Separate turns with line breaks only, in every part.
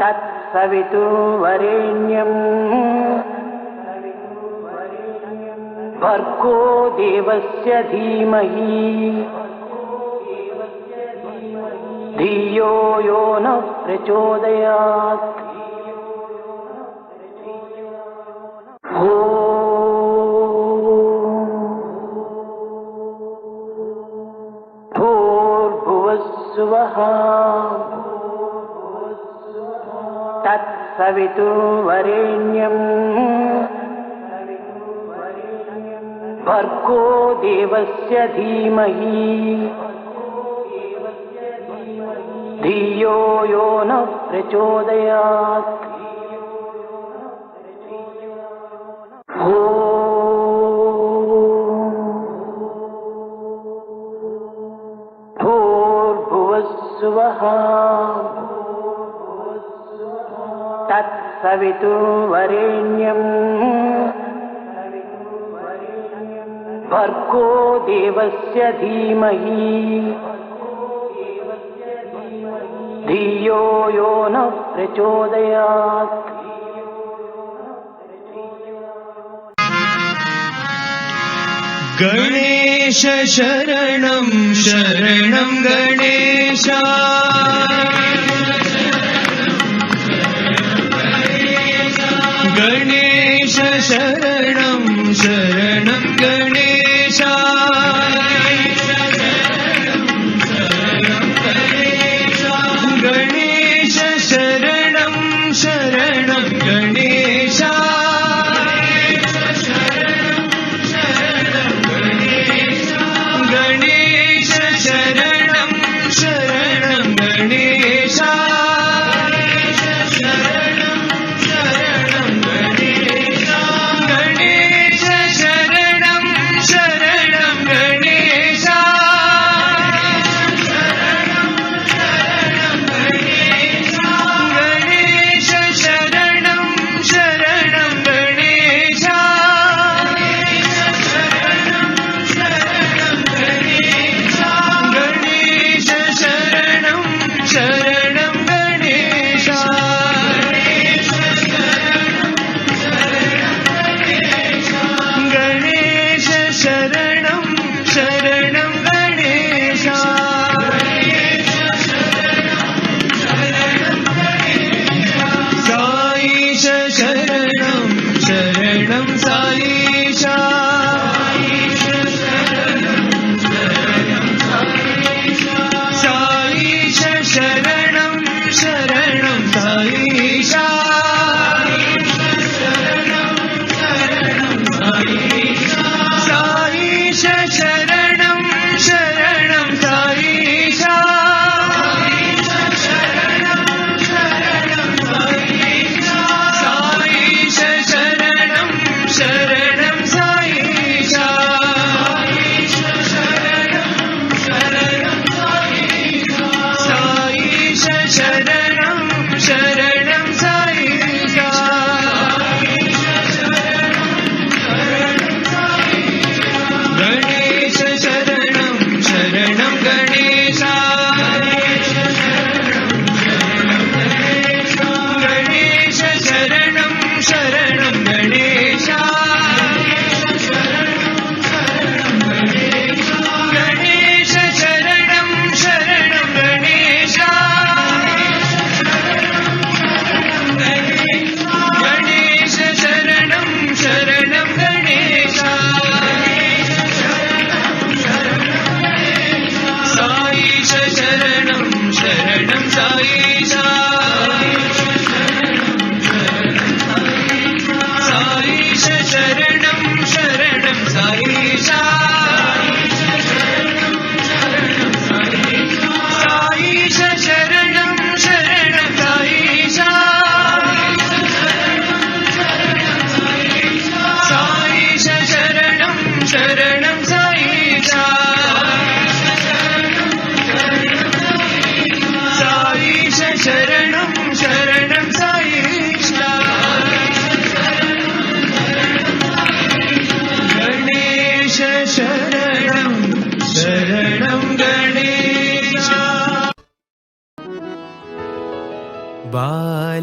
तत्सवितुर्वरेण्यम् भर्गो देवस्य धीमहि धियो यो नः प्रचोदयात्। भूर्भुवस्सुवः तत्सवितुर्वरेण्यम् भर्गो देवस्य धीमहि धियो यो नः प्रचोदयात्। भूर्भुवस्सुवः तत्सवितुर्वरेण्यम् भर्गो देवस्य धीमहि धियो यो नः प्रचोदयात्।
गणेश शरणं शरणं गणेश गणेश शरणं शरणं गणेश गणेश शरणं शरणं गणेश गणेश शरणं शरणं गणेश गणेश शरणं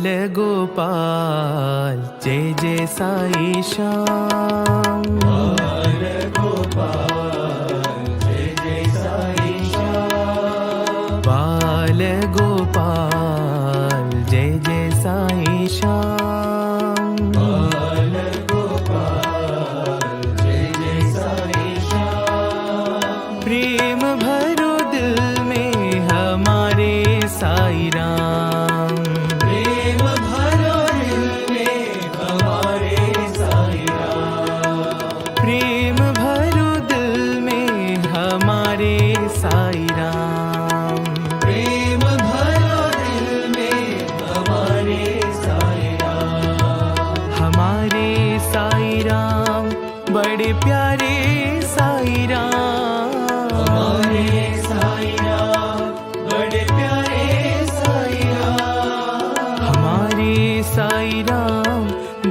बाल गोपाल जय जय साई श्याम। बाल गोपाल जय जय साई श्याम। बाल गोपाल जय जय साई श्याम। बाल गोपाल जय जय साई श्याम। प्रेम भरो दिल में हमारे साई राम। प्रेम भरो दिल में हमारे साई राम। प्रेम भरो दिल में हमारे साई राम। प्रेम भरो दिल में हमारे साई राम। हमारे साई राम बड़े प्यारे साई राम। हमारे साई राम बड़े प्यारे साई राम। हमारे साई राम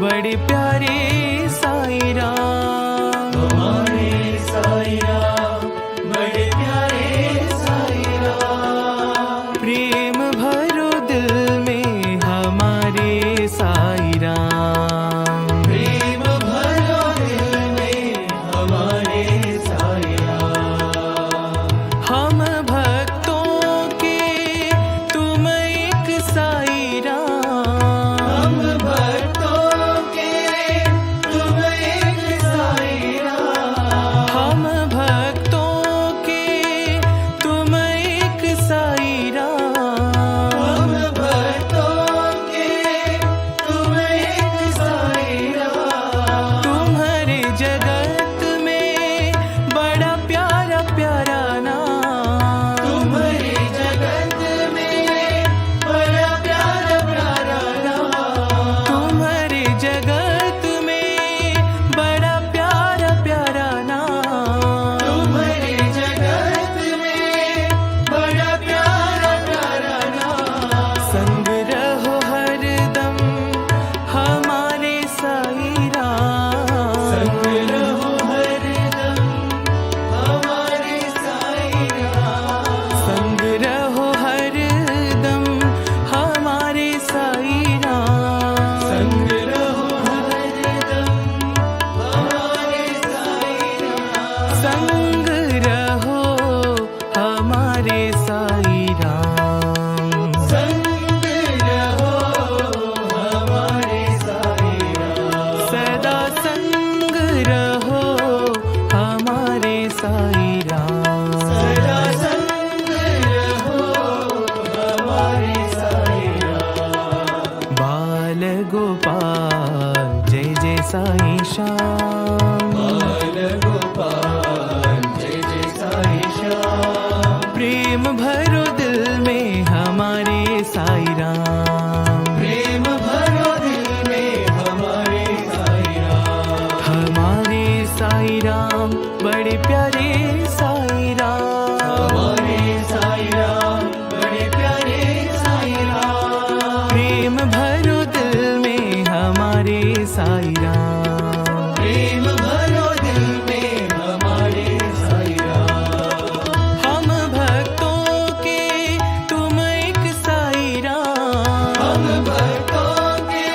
बड़े प्यारे साई राम। हमारे साई राम बड़े प्यारे साई राम। प्रेम भरो दिल में हमारे साई राम। प्रेम भरो दिल में हमारे साई राम। हम भक्तों के तुम एक साई राम। हम भक्तों के तुम एक साई राम। हम भक्तों के तुम एक साई राम। हम भक्तों के तुम एक साई राम। तुम्हारे जगत में बड़ा प्यारा प्यारा नाम। तुम्हारे जगत में बड़ा प्यारा प्यारा नाम। तुम्हारे जगत में बड़ा प्यारा प्यारा नाम। तुम्हारे जगत में बड़ा प्यारा प्यारा नाम। संग रहो हरदम हमारे साई राम। संग रहो हरदम हमारे साई राम। संग रहो हरदम हमारे साई राम। संग रहो हरदम हमारे साई राम। संग रहो हमारे साई राम। संग रहो हमारे साई राम। सदा संग रहो हमारे साई राम। सदा संग रहो हमारे साई राम। बाल गोपाल जय जय साई श्याम। बाल गोपाल जय जय साई श्याम। प्रेम भरो दिल में हमारे साई राम। प्रेम भरो दिल में हमारे साई राम। हमारे साई राम बड़े प्यारे साई राम। हमारे साई राम बड़े प्यारे साई राम। प्रेम भरो दिल में हमारे साई राम। प्रेम भरो दिल में हमारे साई राम। हम भक्तों के तुम एक साई राम। हम भक्तों के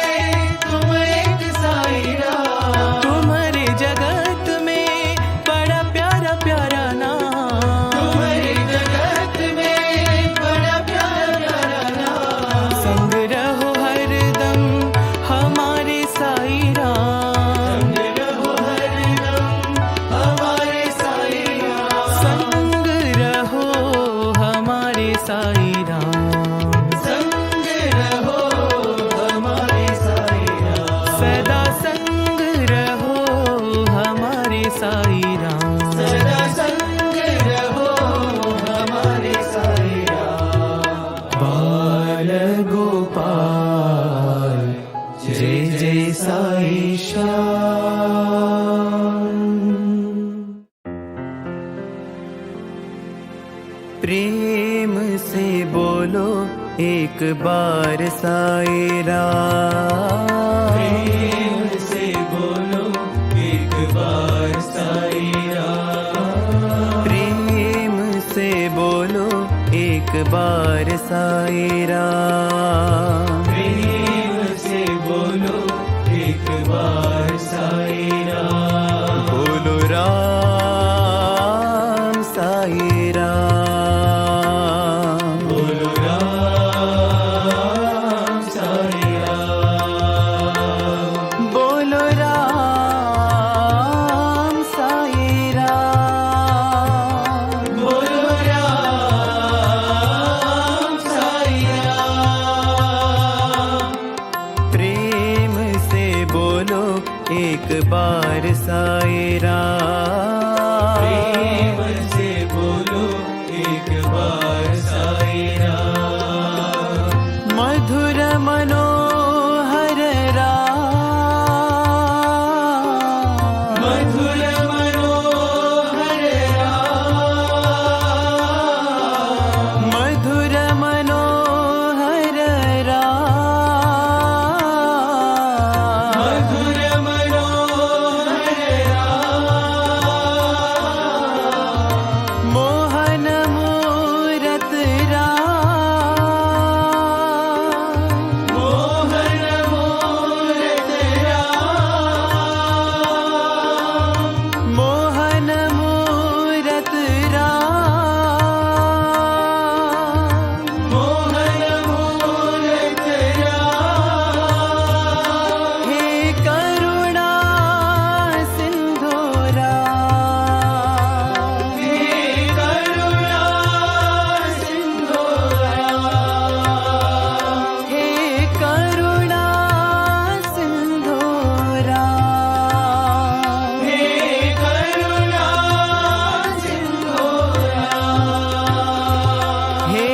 तुम एक साई राम। तुम्हारे जगत में बड़ा प्यारा प्यारा नाम। तुम्हारे जगत में बड़ा प्यारा प्यारा नाम। संग रहो हरदम हमारे साई राम। संग रहो हरदम हमारे साई राम। संग रहो हमारे साई राम। संग रहो हमारे साई राम। सदा संग रहो हमारे साई राम। सदा संग रहो हमारे साई राम। बाल गोपाल जय जय साई श्याम। प्रेम से बोलो एक बार साई राम। प्रेम से बोलो एक बार साई राम। प्रेम से बोलो एक बार साई राम। बोलो एक बार साईं राम।
प्रेम से बोलो एक बार साईं राम।
मधुर मनोहर राम,
मधुर मनोहर राम।
मधुर मनोहर राम,
मधुर मनोहर राम।
मोहन मूरत राम,
मोहन मूरत राम।
मोहन मूरत राम,
मोहन मूरत राम।
हे करुणा सिंधु राम,
हे करुणा सिंधु राम।
हे करुणा सिंधु राम,
हे करुणा सिंधु राम।
हे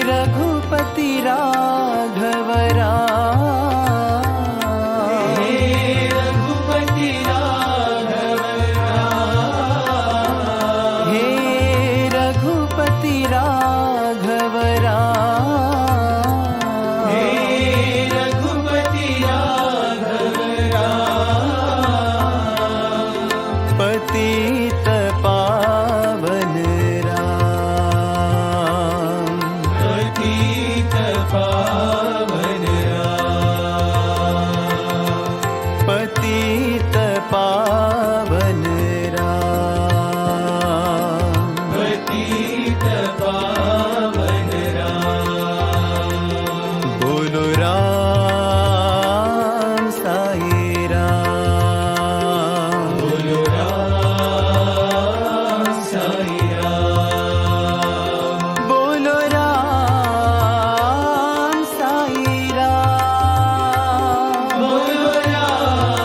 रघुपति राघव राम,
हे रघुपति राघव राम।
हे रघुपति राघव राम,
हे रघुपति राघव राम।
पतित पावन राम,
पतित पावन राम।
पतित पावन राम,
पतित पावन राम।
बोलो राम साईं राम,
बोलो राम साईं राम।
बोलो राम साईं राम,
बोलो राम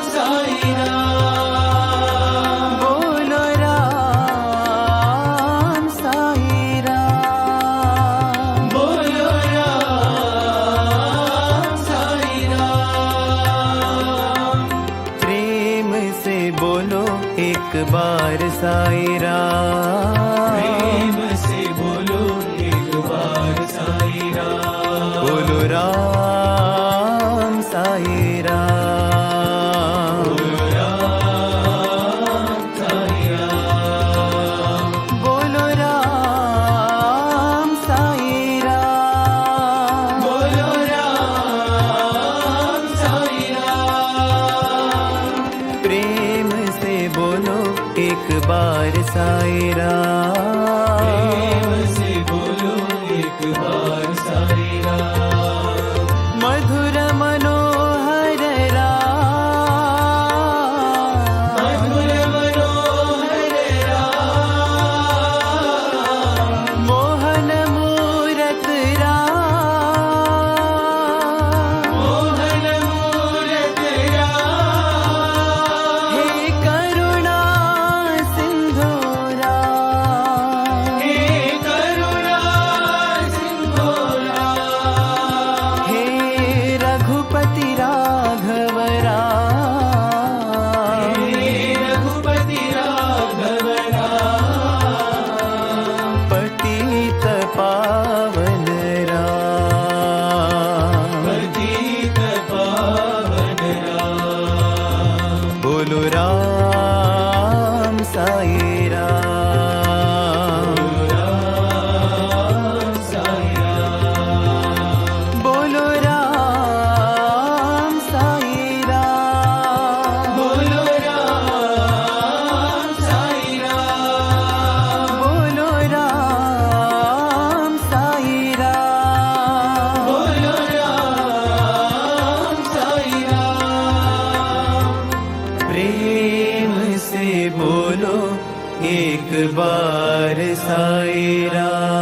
साईं राम।
बोलो राम साईं राम,
बोलो राम साईं राम।
प्रेम से बोलो एक बार साईं राम,
प्रेम से बोलो एक बार साईं राम।
बोलो राम साईं राम,
बोलो राम साईं राम।
बोलो राम साईं राम,
बोलो राम साईं राम।
प्रेम से बोलो एक बार साईं राम,
प्रेम से बोलो एक बार साईं राम।
मधुर मनोहर राम,
मधुर मनोहर राम।
मोहन मूरत राम,
मोहन मूरत राम।
हे करुणा सिंधु राम,
हे करुणा सिंधु राम।
हे रघुपति राघव राम,
हे रघुपति राघव राम।
पतित पावन राम,
पतित पावन राम।
बोलो राम साईं राम,
राम साईं राम।
बोलो राम साईं राम,
बोलो राम साईं राम।
बोलो राम साईं राम,
बोलो राम साईं राम।
प्रेम से बोलो एक बार साईं राम।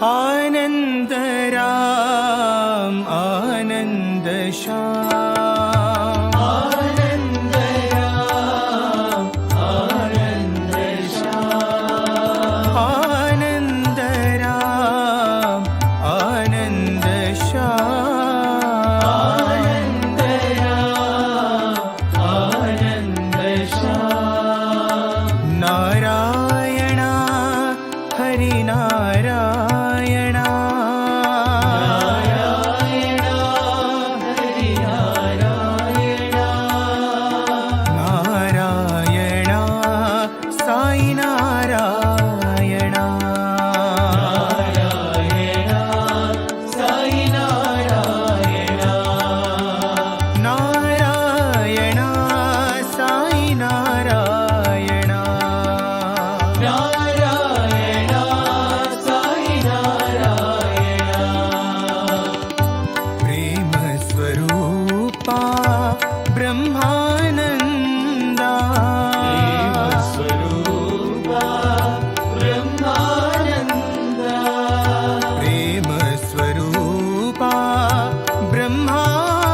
आनंद राम आनंद श्याम, आनंद राम आनंद श्याम, आनंद राम आनंद श्याम, आनंद राम आनंद श्याम। नारायण हरि नारायण, नारायण हरि नारायण, नारायण साई नारायण, नारायण साई नारायण, नारायण साई नारायण, नारायण साई नारायण। प्रेम स्वरूपा ब्रह्मानंदा, प्रेम स्वरूपा ब्रह्मानंदा, प्रेम स्वरूपा ब्रह्मानंदा,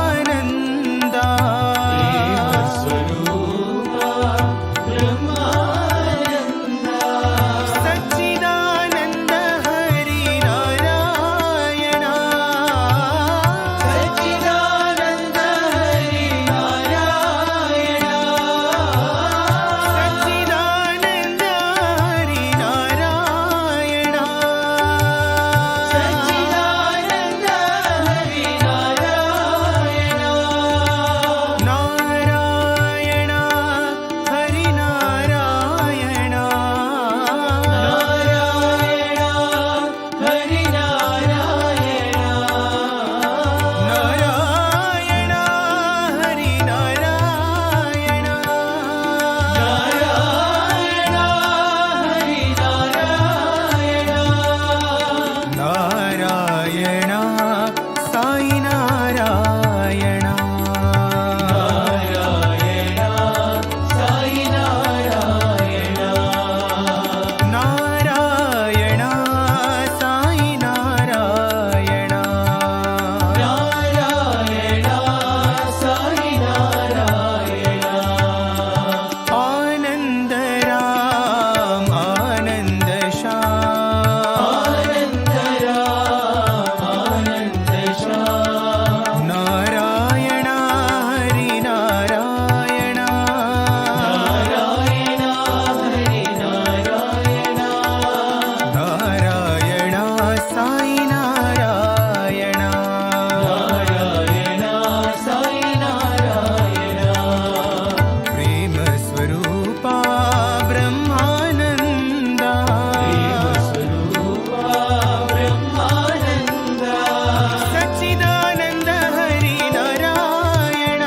प्रेम स्वरूपा ब्रह्मानंदा। सच्चिदानंद हरि नारायण, सच्चिदानंद हरि नारायण, सच्चिदानंद हरि नारायण, सच्चिदानंद हरि नारायण, नारायण हरि नारायण, नारायण हरि नारायण, नारायण हरि नारायण, नारायण हरि नारायण, नारायण साई नारायण, नारायण साई नारायण, नारायण साई नारायण, नारायण साई नारायण। आनंद राम आनंद श्याम, आनंद राम आनंद श्याम, नारायण हरि नारायण, नारायण हरि नारायण, नारायण साई नारायण, नारायण साई नारायण। प्रेम स्वरूपा ब्रह्मानंदा, प्रेम स्वरूपा ब्रह्मानंदा। सच्चिदानंद हरि नारायण,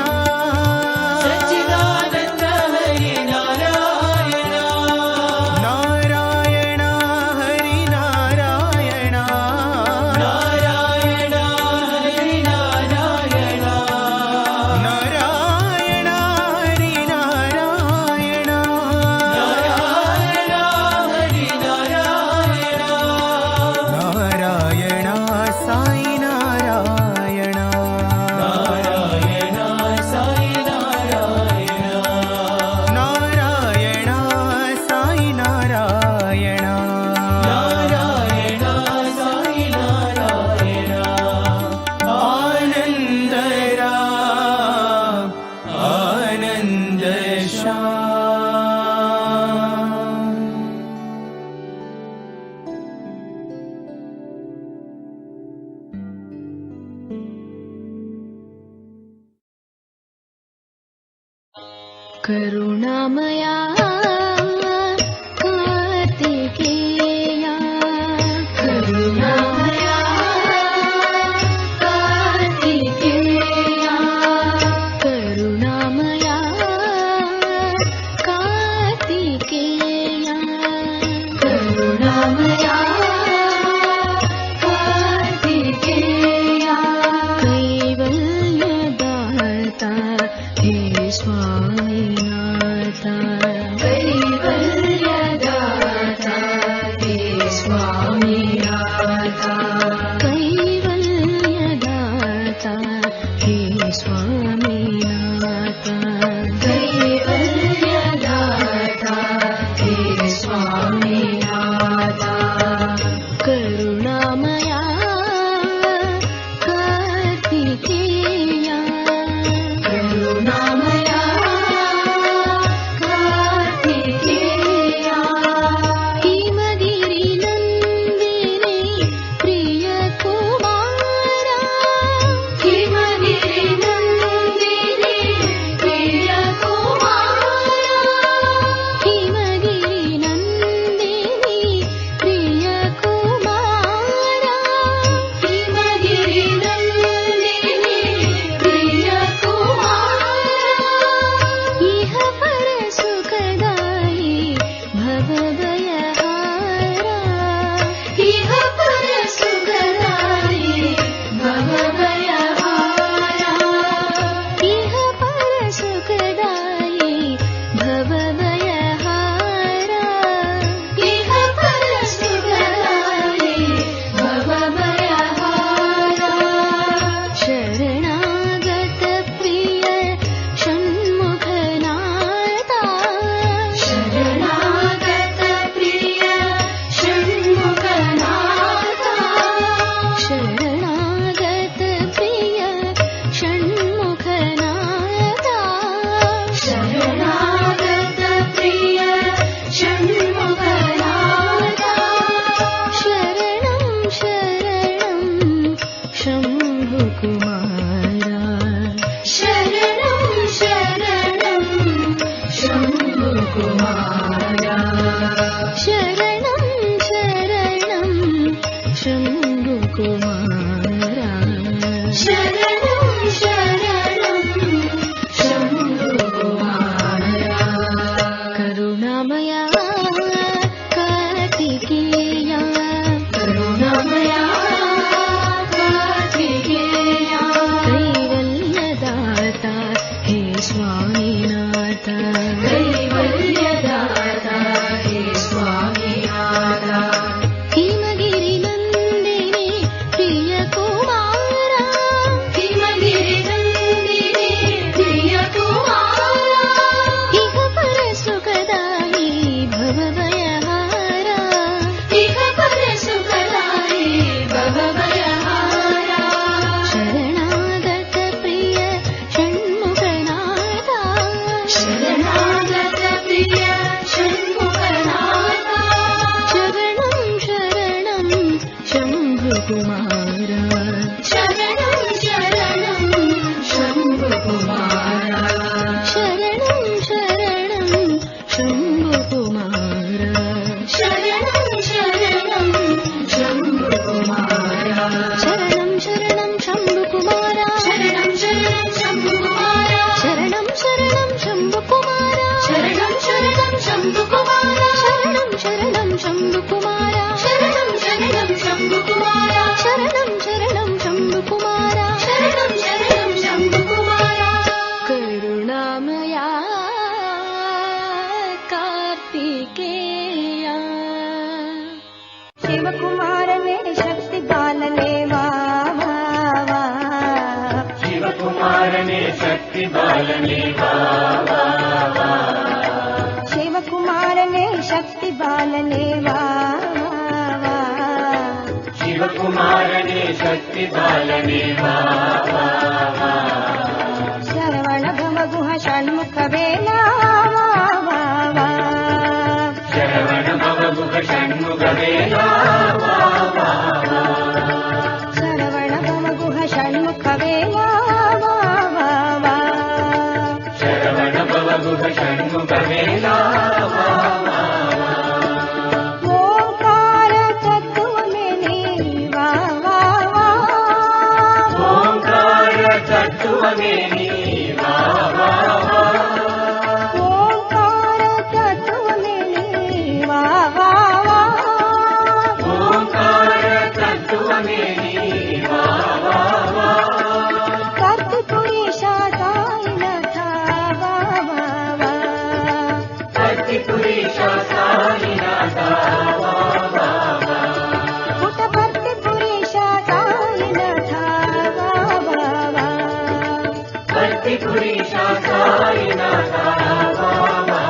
सच्चिदानंद हरि नारायण, नारायण हरि नारायण, नारायण हरि नारायण, नारायण हरि नारायण, नारायण हरि नारायण, नारायण साई नारायण, नारायण साई नारायण, नारायण साई नारायण, नारायण साई नारायण। आनंद राम आनंद श्याम।
करुणामया कार्तिकेया, करुणामया कार्तिकेया, करुणामया कार्तिकेया, करुणामया कार्तिकेया। कैवल्यदाता हे स्वामीनाथ, शम्भुकुमारा शरणं शरणं शम्भुकुमारा करुणामया कार्तिकेया करुणामया कार्तिकेया कैवल्यदाता हे स्वामीनाथ कैवल्यदाता हे स्वामीनाथ हिमगिरिनन्दिनी प्रियकुमारा हिमगिरिनन्दिनी प्रियकुमारा इह परसुखदायी भवभयहारा इह परसुखदायी भवभयहारा शरणागत प्रिय षण्मुखनाथा शरणागत प्रिय षण्मुखनाथा शरणं शरणं शम्भुकुमारा शरणं शरणं शम्भुकुमारा शरणं शरणं शम्भुकुमारा शरणं शरणं शम्भुकुमारा शरणं शरणं शम्भुकुमारा शरणं शरणं शम्भुकुमारा शरणं शरणं शम्भुकुमारा शरणं शरणं शम्भुकुमारा शरणं शरणं शम्भुकुमारा शरणं शरणं शम्भुकुमारा शरणं शरणं शम्भुकुमारा शरणं शरणं शम्भुकुमारा करुणामया कार्तिकेया शिवकुमारने शक्ति बालने वा वा वा
शिवकुमारने शक्ति बालने वा वा वा
शिवकुमारने शक्ति बालने वा वा
शिवकुमारने शक्ति बालने वा वा वा
शरवण भवगुह षण्मुख वेला वा वा वा
शरवण भवगुह षण्मुख वेला वा वा वा
शरवण भवगुह षण्मुख वेला वा वा वा
शरवण भवगुह षण्मुख वेला वा वा
ओंकार तत्व में नी वा वा वा
ओंकार तत्व में नी वा वा वा
ओंकार तत्व में नी वा वा वा
ओंकार तत्व में नी वा वा वा
कर्तपुरीशा साईनाथा वा वा वा
कर्तिपुरीशा साईनाथा वा वा वा
पुटभर्तिपुरीशा साईनाथा वा वा वा
कर्तिपुरीशा साईनाथा वा वा वा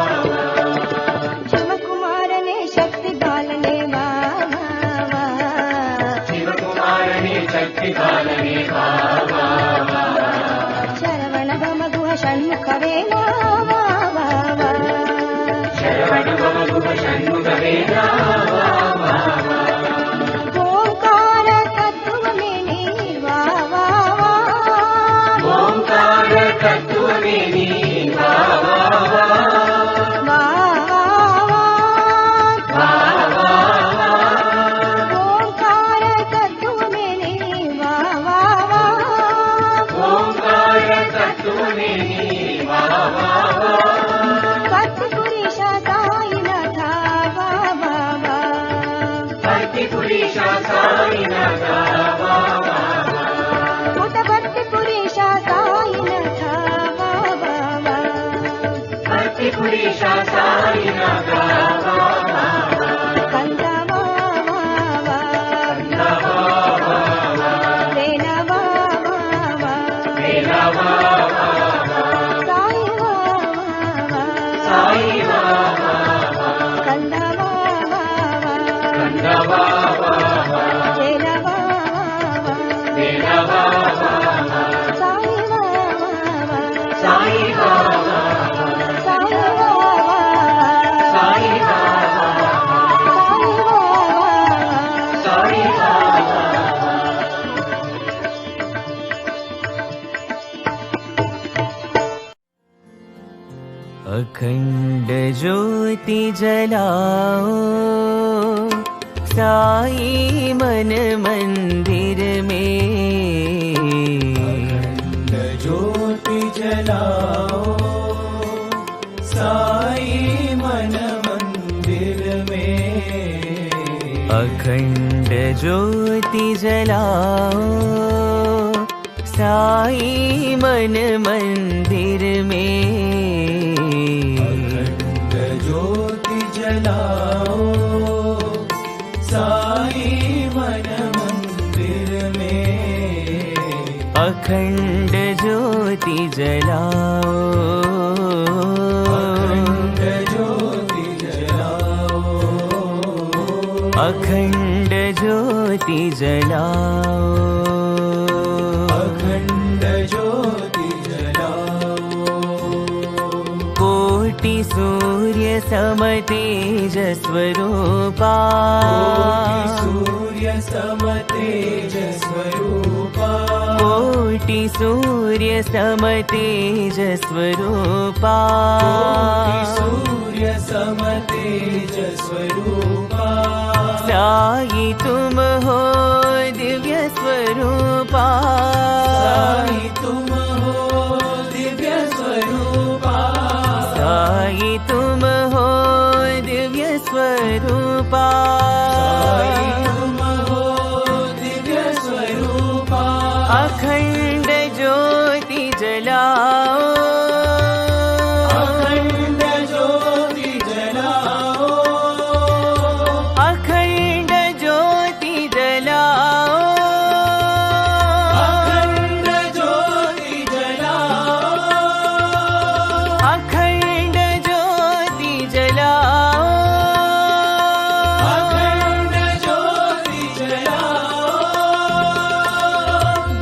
शिवकुमारने शक्ति बालने वा वा वा
शिवकुमारने शक्ति बालने वा वा वा
शरवण भवगुह षण्मुख वेला वा वा वा
शरवण भवगुह षण्मुख वेला वा वा वा
ओंकार तत्व में नी वा वा वा
ओंकार तत्व में नी वा वा वा
वा वा
वा वा वा
ओंकार तत्व में नी वा वा वा
ओंकार तत्व में नी वा वा वा
कर्तपुरीशा साईनाथा वा वा वा
कर्तिपुरीशा साईनाथा वा वा वा
पुटभर्तिपुरीशा साईनाथा वा वा वा
कर्तिपुरीशा साईनाथा वा वा वा
कंदा वा वा वा
वा वा वा
वेला वा वा वा
वेला वा वा वा
साई वा वा वा
साई वा वा वा
कंदा वा वा वा
कंदा वा वा वा
वेला वा वा वा
वेला वा वा वा
साई वा वा वा
साई वा वा वा
साई वा वा
साई वा वा
साई वा वा
साई वा वा
अखंड ज्योति जलाओ, साई मन मंदिर में
अखंड ज्योति जलाओ साई मन मंदिर में
अखंड ज्योति जलाओ साई मन मंदिर में
अखंड ज्योति जलाओ साई मन मंदिर में
अखंड ज्योति जलाओ
अखंड ज्योति जलाओ
अखंड ज्योति जलाओ
अखंड ज्योति जलाओ
कोटि सूर्य सम तेज स्वरूपा
सूर्य सम तेज स्वरूपा
कोटि सूर्य सम तेज स्वरूपा
सूर्य सम तेज स्वरूपा
साई तुम हो दिव्य स्वरूपा
साई तुम हो दिव्य स्वरूपा
साई तुम हो दिव्य स्वरूपा
साई तुम हो दिव्य स्वरूपा
अखंड ज्योति जलाओ
अखंड ज्योति जलाओ
अखंड ज्योति जलाओ
अखंड ज्योति जलाओ
अखंड ज्योति जलाओ
अखंड ज्योति जलाओ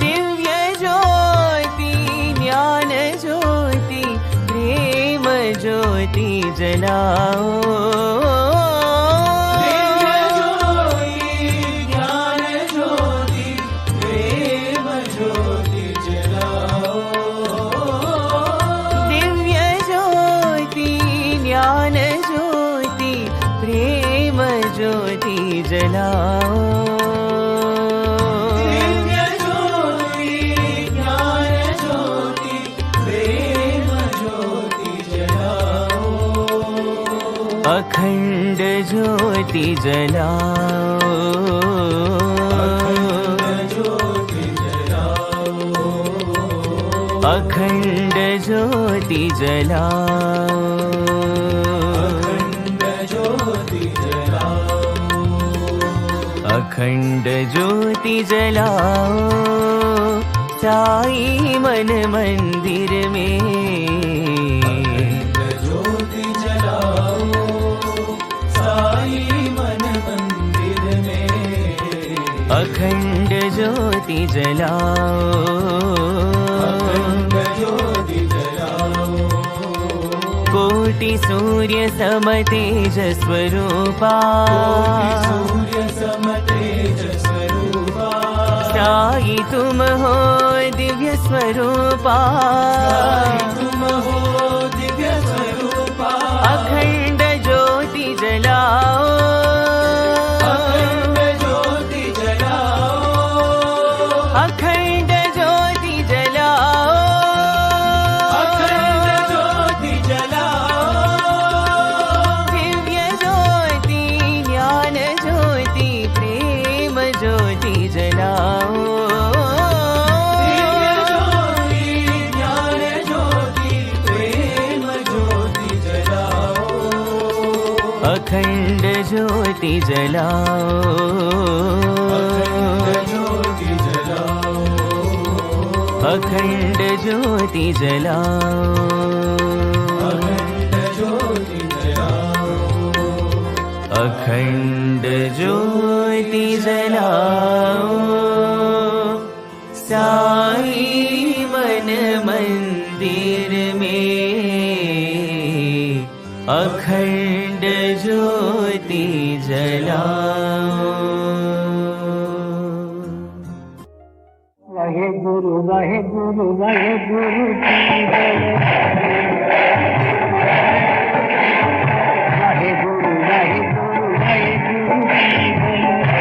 दिव्य ज्योति ज्ञान ज्योति प्रेम ज्योति जलाओ
दिव्य ज्योति ज्ञान ज्योति प्रेम ज्योति जलाओ
दिव्य ज्योति ज्ञान ज्योति प्रेम ज्योति जलाओ
दिव्य ज्योति ज्ञान ज्योति प्रेम ज्योति जलाओ
अखंड ज्योति जलाओ
अखंड ज्योति जलाओ
अखंड ज्योति जलाओ
अखंड ज्योति
अखंड ज्योति
जलाओ
जलाओ साई मन मंदिर में
अखंड ज्योति जलाओ साई मन मंदिर में
अखंड ज्योति जलाओ
अखंड ज्योति जलाओ
कोटि सूर्य सम तेज स्वरूपा
सूर्य सम तेज स्वरूपा
साई तुम हो दिव्य स्वरूपा
साई तुम हो दिव्य स्वरूपा
अखंड ज्योति जलाओ
अखंड ज्योति जलाओ
अखंड ज्योति जलाओ
अखंड ज्योति जलाओ
दिव्य ज्योति ज्ञान ज्योति प्रेम ज्योति जलाओ
दिव्य ज्योति ज्ञान ज्योति प्रेम ज्योति जलाओ
अखंड ज्योति जलाओ
अखंड ज्योति जलाओ
अखंड ज्योति जलाओ
अखंड
अखंड
ज्योति जलाओ
ज्योति जलाओ साई मन मंदिर में अखंड ज्योति जलाओ
वाहे गुरु वाहे गुरु वाहे गुरु की जय वाहे गुरु वाहे गुरु वाहे गुरु की जय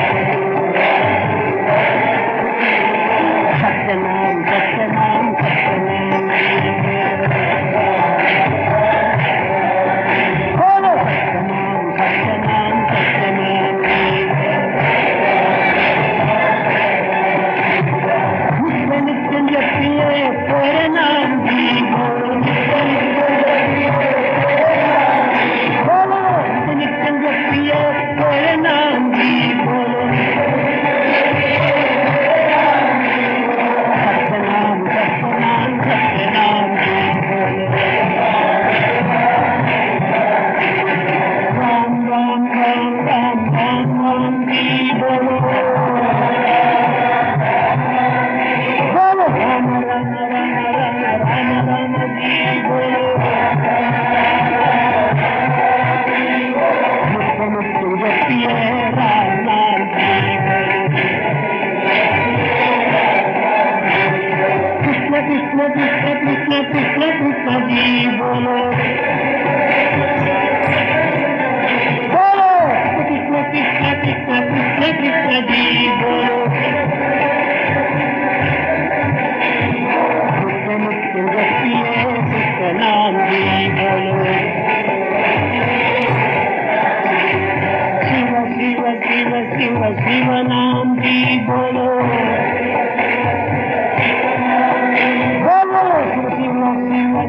नाम की बोलो बोलो शिव शिव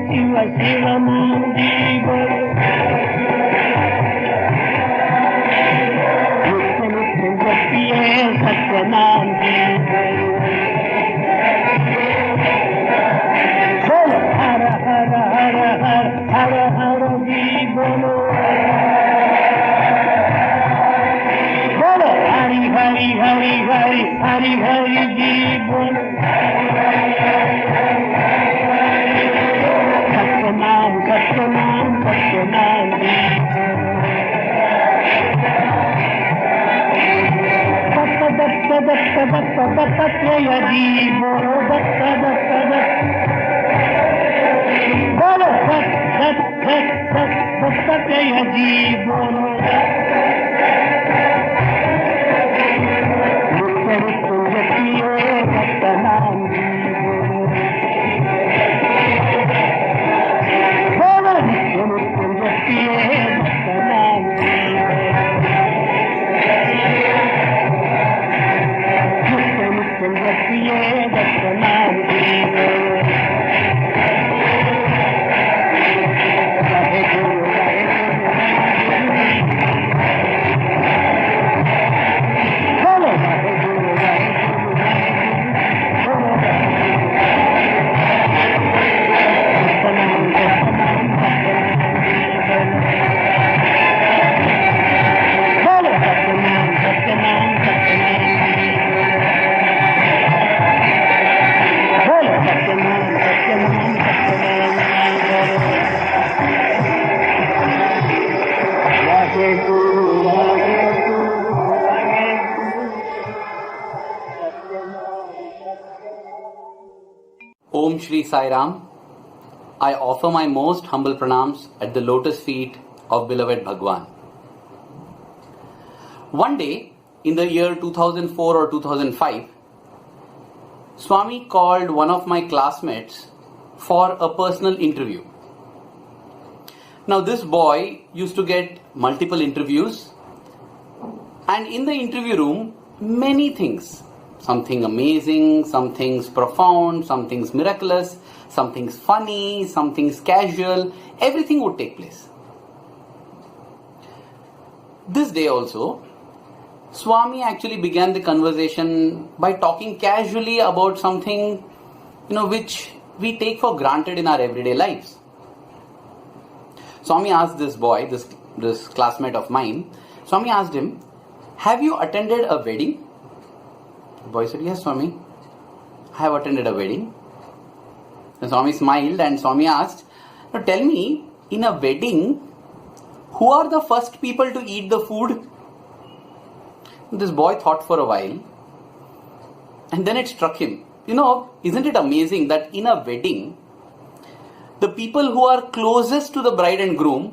शिव शिव नाम की बोलो नित्य नित्य जपिए सत्य नाम की बोलो हर हर हर हर हर हर जी बोलो बोलो हरि हरि हरि हरि हरि हरि जी बोलो सत्यनाम सत्यनाम सत्यनाम जी दत्त दत्त दत्त दत्त दत्तात्रेय जी बोलो दत्त दत्त दत्त बोलो दत्त दत्त दत्त दत्तात्रेय जी बोलो सत्यनाम जी बोलो नित्य नित्य जपिए सत्यनाम जी नित्य नित्य जपिए सत्यनाम जी जय गुरु बोलो जय गुरु
Om Shri Sai Ram. I offer my most humble pranams at the lotus feet of beloved Bhagwan. One day, in the year 2004 or 2005, Swami called one of my classmates for a personal interview. Now, this boy used to get multiple interviews, and in the interview room, many things. Some things amazing, some things profound, some things miraculous, some things funny, some things casual, everything would take place. This day also, Swami actually began the conversation by talking casually about something, which we take for granted in our everyday lives. Swami asked this boy, this classmate of mine, Swami asked him, "Have you attended a wedding?" The boy said, "Yes, Swami, I have attended a wedding." And Swami smiled and Swami asked, "Now tell me, in a wedding, who are the first people to eat the food?" This boy thought for a while and then it struck him. Isn't it amazing that in a wedding, the people who are closest to the bride and groom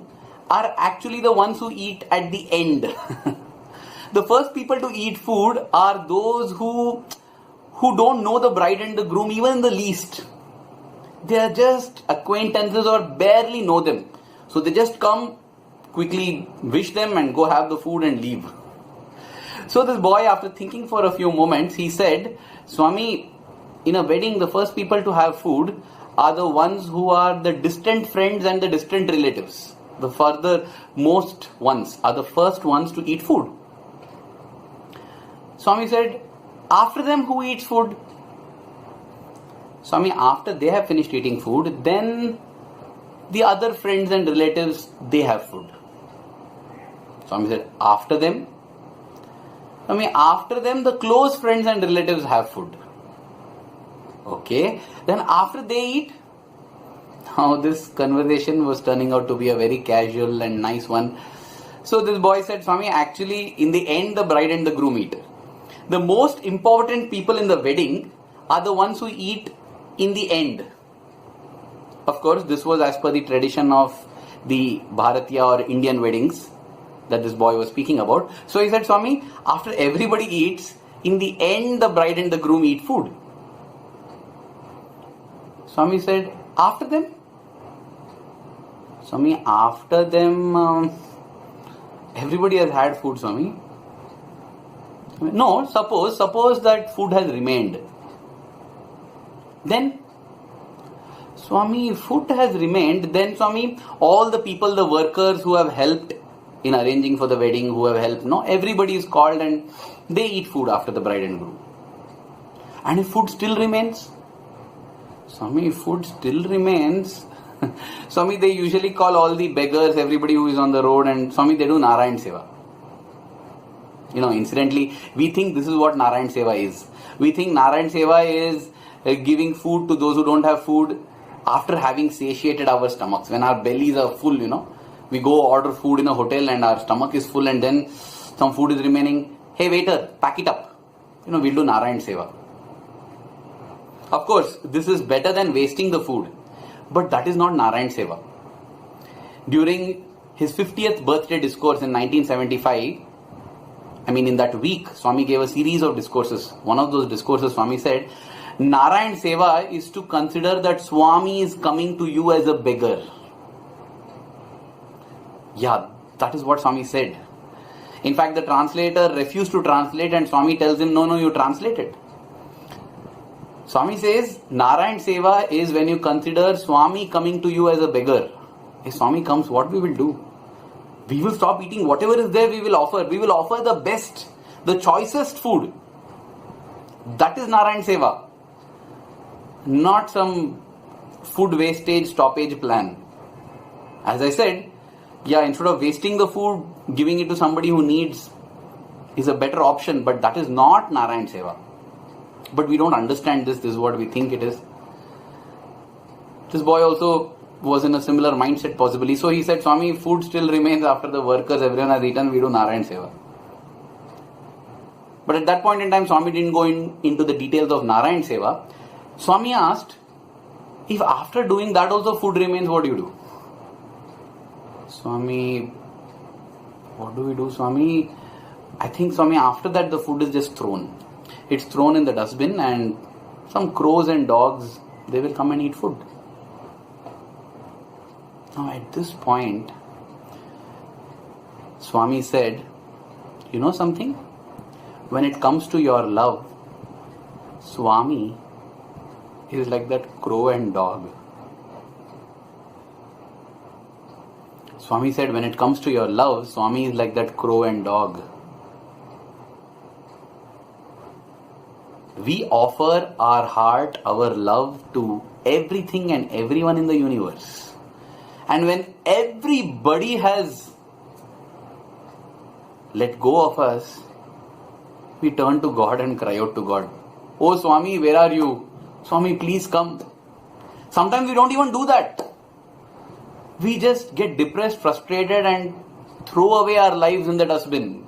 are actually the ones who eat at the end. The first people to eat food are those who don't know the bride and the groom even in the least. They are just acquaintances or barely know them. So they just come, quickly wish them and go have the food and leave. So this boy, after thinking for a few moments, he said, "Swami, in a wedding, the first people to have food are the ones who are the distant friends and the distant relatives. The furthermost ones are the first ones to eat food." Swami said, "After them, who eats food?" Swami, after they have finished eating food, then the other friends and relatives, they have food. Swami said, "After them?" Swami, after them, the close friends and relatives have food. Okay, then after they eat, now this conversation was turning out to be a very casual and nice one. So this boy said, "Swami, actually in the end, the bride and the groom eat. The most important people in the wedding are the ones who eat in the end." Of course, this was as per the tradition of the Bharatiya or Indian weddings that this boy was speaking about. So he said, "Swami, after everybody eats, in the end the bride and the groom eat food." Swami said, "After them?" Swami, after them, everybody has had food, Swami. No, suppose that food has remained. Then, Swami, if food has remained, then Swami, all the people, the workers who have helped in arranging for the wedding, who have helped, no, everybody is called and they eat food after the bride and groom. And if food still remains, Swami, if food still remains, Swami, they usually call all the beggars, everybody who is on the road, and Swami, they do Narayan Seva. You know, incidentally, we think this is what Narayan Seva is. We think Narayan Seva is giving food to those who don't have food after having satiated our stomachs. When our bellies are full, you know, we go order food in a hotel and our stomach is full and then some food is remaining. Hey waiter, pack it up. You know, we'll do Narayan Seva. Of course, this is better than wasting the food. But that is not Narayan Seva. During his 50th birthday discourse in 1975, in that week, Swami gave a series of discourses. One of those discourses, Swami said, Narayan Seva is to consider that Swami is coming to you as a beggar. Yeah, that is what Swami said. In fact, the translator refused to translate and Swami tells him, no, you translate it. Swami says, Narayan Seva is when you consider Swami coming to you as a beggar. If Swami comes, what we will do? We will stop eating whatever is there we will offer. We will offer the best, the choicest food. That is Narayan Seva. Not some food wastage stoppage plan. As I said, instead of wasting the food, giving it to somebody who needs is a better option, but that is not Narayan Seva. But we don't understand this. This is what we think it is. This boy also was in a similar mindset possibly. So he said, Swami, food still remains after the workers, everyone has eaten, we do Narayan Seva. But at that point in time, Swami didn't go into the details of Narayan Seva. Swami asked, if after doing that also food remains, what do you do? Swami, what do we do, Swami? I think, Swami, after that the food is just thrown. It's thrown in the dustbin and some crows and dogs, they will come and eat food. Now at this point, Swami said, you know something? When it comes to your love, Swami is like that crow and dog. Swami said, when it comes to your love, Swami is like that crow and dog. We offer our heart, our love to everything and everyone in the universe. And when everybody has let go of us, we turn to God and cry out to God. Oh Swami, where are you? Swami, please come. Sometimes we don't even do that. We just get depressed, frustrated and throw away our lives in the dustbin.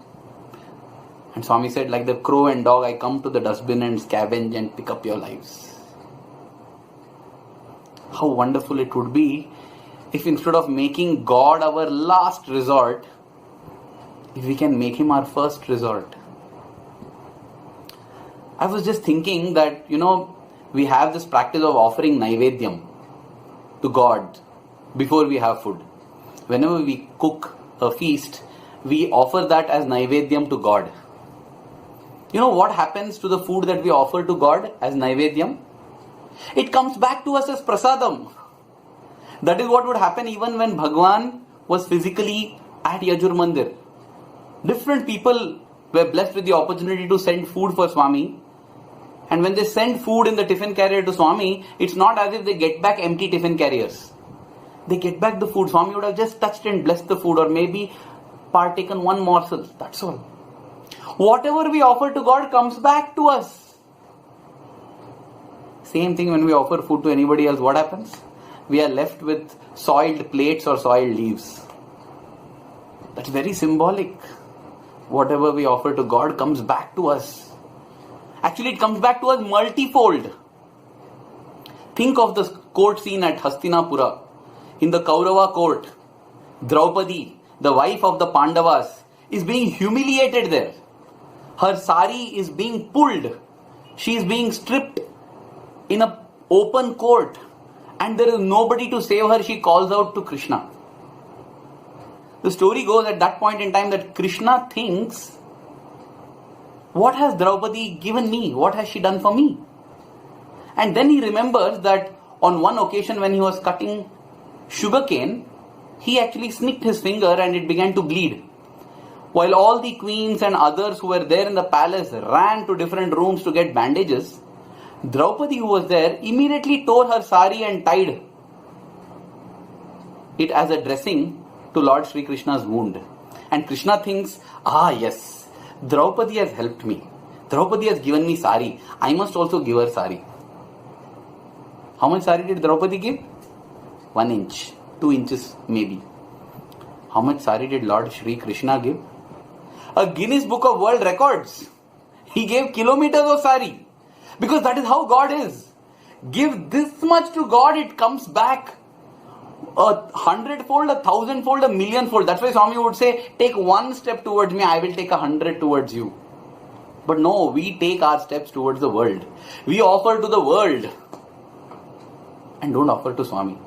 And Swami said, like the crow and dog, I come to the dustbin and scavenge and pick up your lives. How wonderful it would be if instead of making God our last resort, if we can make Him our first resort. I was just thinking that, we have this practice of offering Naivedyam to God before we have food. Whenever we cook a feast, we offer that as Naivedyam to God. You know what happens to the food that we offer to God as Naivedyam? It comes back to us as Prasadam. That is what would happen even when Bhagwan was physically at Yajur Mandir. Different people were blessed with the opportunity to send food for Swami. And when they send food in the tiffin carrier to Swami, it's not as if they get back empty tiffin carriers. They get back the food. Swami would have just touched and blessed the food or maybe partaken one morsel. That's all. Whatever we offer to God comes back to us. Same thing when we offer food to anybody else, what happens? We are left with soiled plates or soiled leaves. That's very symbolic. Whatever we offer to God comes back to us. Actually, it comes back to us multifold. Think of the court scene at Hastinapura. In the Kaurava court, Draupadi, the wife of the Pandavas, is being humiliated there. Her sari is being pulled. She is being stripped in an open court. And there is nobody to save her. She calls out to Krishna. The story goes at that point in time that Krishna thinks, what has Draupadi given me? What has she done for me? And then he remembers that on one occasion when he was cutting sugarcane, he actually snipped his finger and it began to bleed. While all the queens and others who were there in the palace ran to different rooms to get bandages, Draupadi, who was there, immediately tore her sari and tied it as a dressing to Lord Sri Krishna's wound. And Krishna thinks, yes, Draupadi has helped me. Draupadi has given me sari. I must also give her sari. How much sari did Draupadi give? 1 inch, 2 inches maybe. How much sari did Lord Sri Krishna give? A Guinness Book of World Records. He gave kilometers of sari. Because that is how God is. Give this much to God, it comes back 100-fold, 1,000-fold, 1,000,000-fold. That's why Swami would say, take 1 step towards me, I will take 100 towards you. But no, we take our steps towards the world. We offer to the world and don't offer to Swami.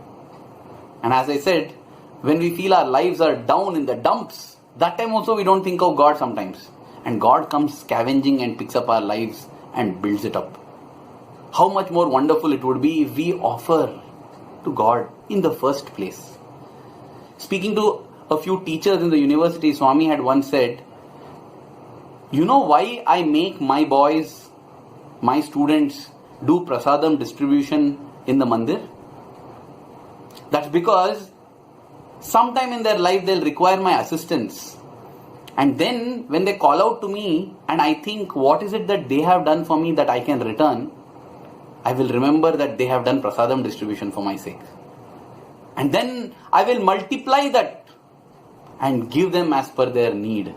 And as I said, when we feel our lives are down in the dumps, that time also we don't think of God sometimes. And God comes scavenging and picks up our lives and builds it up. How much more wonderful it would be if we offer to God in the first place. Speaking to a few teachers in the university, Swami had once said, you know why I make my boys, my students do prasadam distribution in the mandir? That's because sometime in their life they'll require my assistance. And then when they call out to me and I think, what is it that they have done for me that I can return? I will remember that they have done prasadam distribution for my sake. And then I will multiply that and give them as per their need.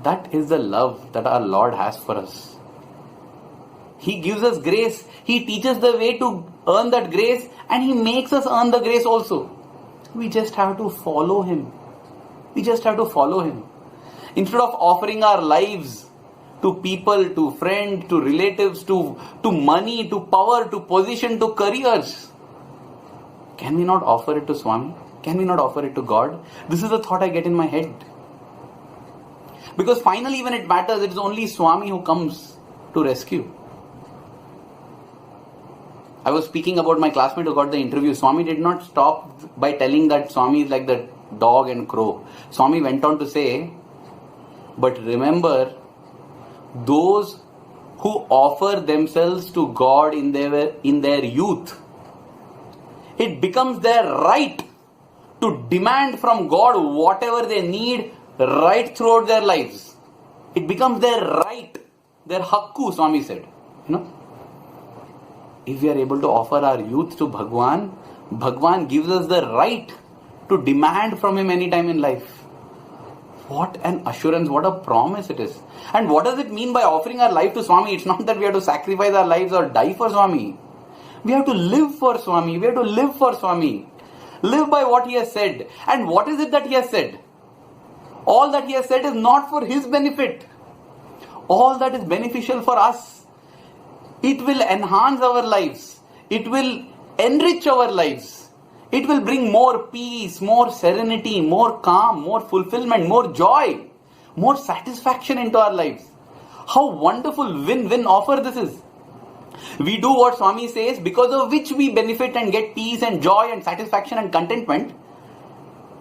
That is the love that our Lord has for us. He gives us grace. He teaches the way to earn that grace and He makes us earn the grace also. We just have to follow Him. We just have to follow Him. Instead of offering our lives to people, to friends, to relatives, to money, to power, to position, to careers, can we not offer it to Swami? Can we not offer it to God? This is the thought I get in my head. Because finally when it matters, it is only Swami who comes to rescue. I was speaking about my classmate who got the interview. Swami did not stop by telling that Swami is like the dog and crow. Swami went on to say, but remember, those who offer themselves to God in their youth, it becomes their right to demand from God whatever they need right throughout their lives. It becomes their right, their hakku, Swami said. If we are able to offer our youth to Bhagwan, Bhagwan gives us the right to demand from Him anytime in life. What an assurance, what a promise it is. And what does it mean by offering our life to Swami? It's not that we have to sacrifice our lives or die for Swami. We have to live for Swami. We have to live for Swami. Live by what He has said. And what is it that He has said? All that He has said is not for His benefit. All that is beneficial for us. It will enhance our lives. It will enrich our lives. It will bring more peace, more serenity, more calm, more fulfillment, more joy, more satisfaction into our lives. How wonderful win-win offer this is. We do what Swami says, because of which we benefit and get peace and joy and satisfaction and contentment.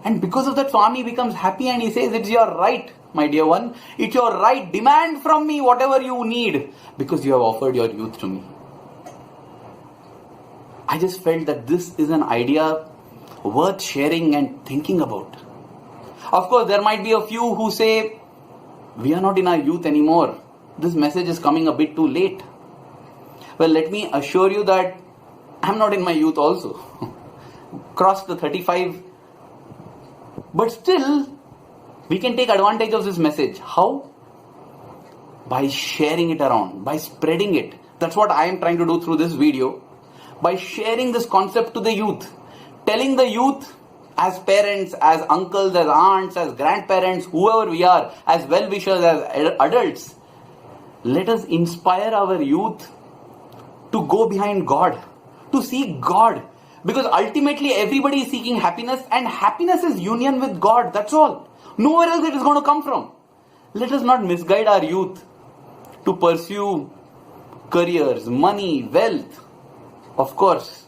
And because of that, Swami becomes happy and he says, it's your right, my dear one. It's your right. Demand from me whatever you need because you have offered your youth to me. I just felt that this is an idea worth sharing and thinking about. Of course, there might be a few who say, we are not in our youth anymore. This message is coming a bit too late. Well, let me assure you that I'm not in my youth also. Crossed the 35. But still, we can take advantage of this message. How? By sharing it around, by spreading it. That's what I am trying to do through this video. By sharing this concept to the youth. Telling the youth, as parents, as uncles, as aunts, as grandparents, whoever we are, as well-wishers, as adults, let us inspire our youth to go behind God, to seek God. Because ultimately everybody is seeking happiness, and happiness is union with God. That's all. Nowhere else it is going to come from. Let us not misguide our youth to pursue careers, money, wealth. Of course,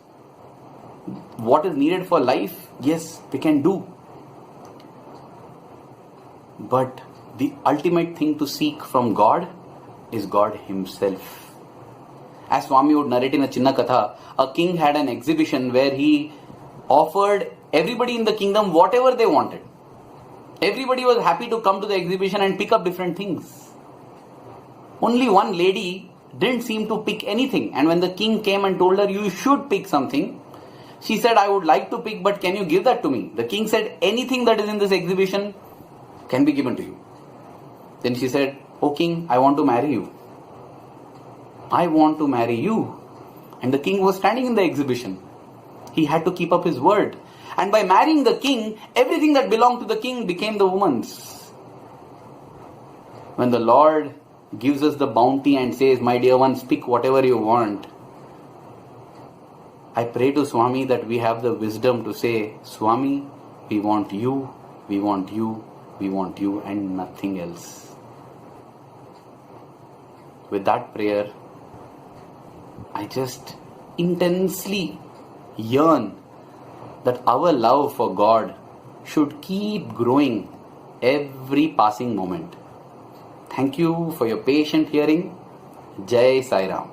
what is needed for life, yes, we can do. But the ultimate thing to seek from God is God Himself. As Swami would narrate in a Chinna Katha, a king had an exhibition where he offered everybody in the kingdom whatever they wanted. Everybody was happy to come to the exhibition and pick up different things. Only one lady didn't seem to pick anything, and when the king came and told her, you should pick something, she said, I would like to pick, but can you give that to me? The king said, anything that is in this exhibition can be given to you. Then she said, O king, I want to marry you. I want to marry you. And the king was standing in the exhibition. He had to keep up his word. And by marrying the king, everything that belonged to the king became the woman's. When the Lord gives us the bounty and says, my dear ones, pick whatever you want, I pray to Swami that we have the wisdom to say, Swami, we want you, we want you, we want you, and nothing else. With that prayer, I just intensely yearn that our love for God should keep growing every passing moment. Thank you for your patient hearing. Jai Sai Ram.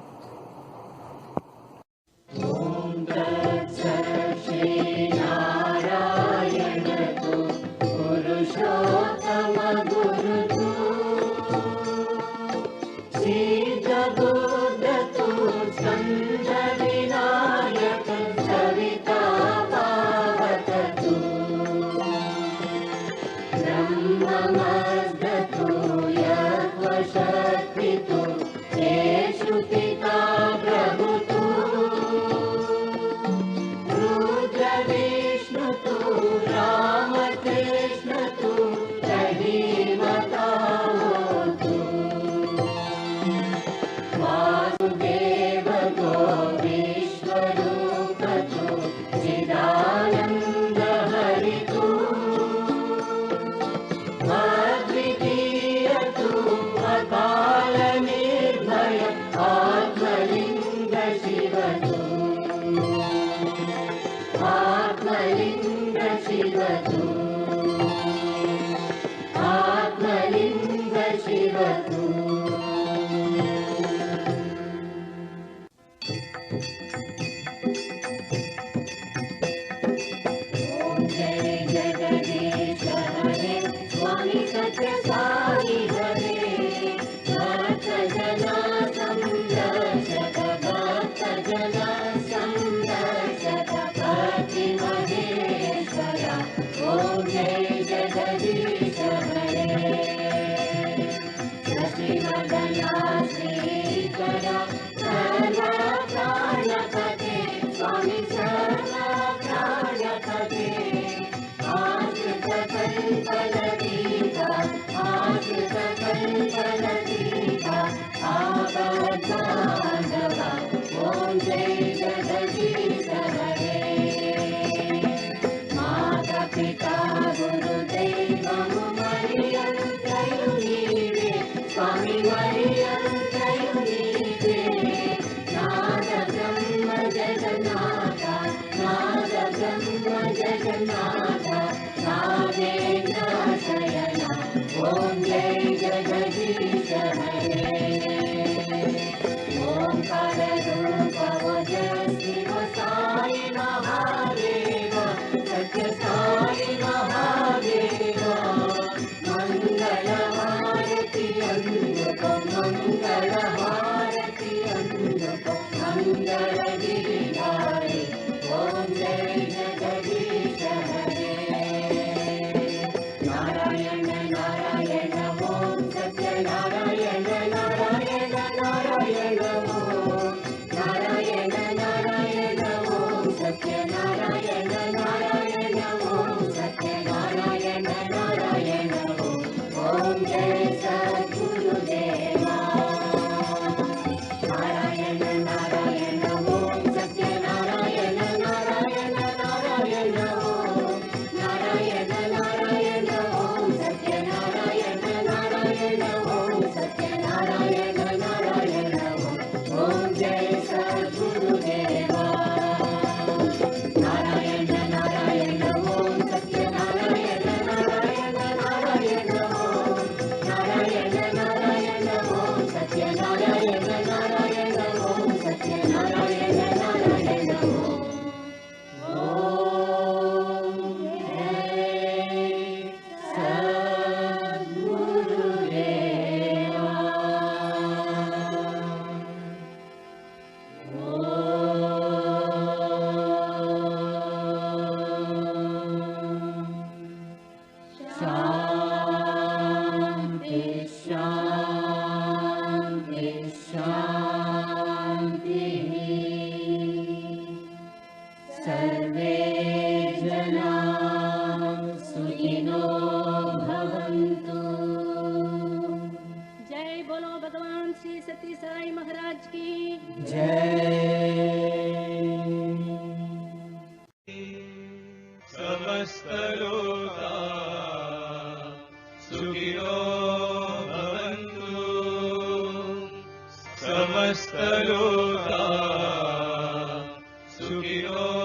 Swami Mariam सती साई महाराज की
समस्त लोका सुखिनो भवन्तु समस्त लोका सुखिनो